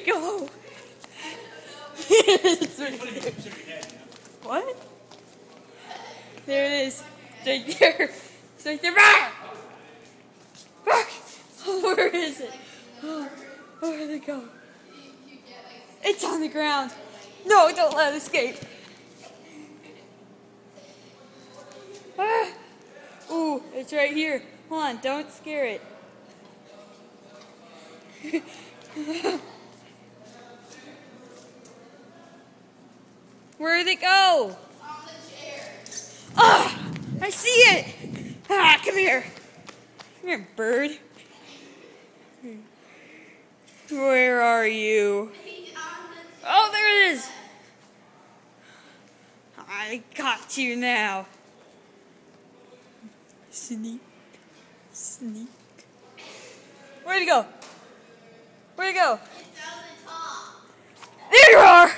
it go? It's right there. What? There it is. It's right there. It's right there. Back! Back! Oh, where is it? Oh, where did it go? It's on the ground. No, don't let it escape. Ah. Ooh, it's right here. Hold on, don't scare it. Where'd it go? On the chair. Ah! I see it! Ah, come here. Come here, bird. Where are you? Oh, there it is! I got you now. Sneak. Sneak. Where'd it go? Where'd it go? It's on the top. There you are!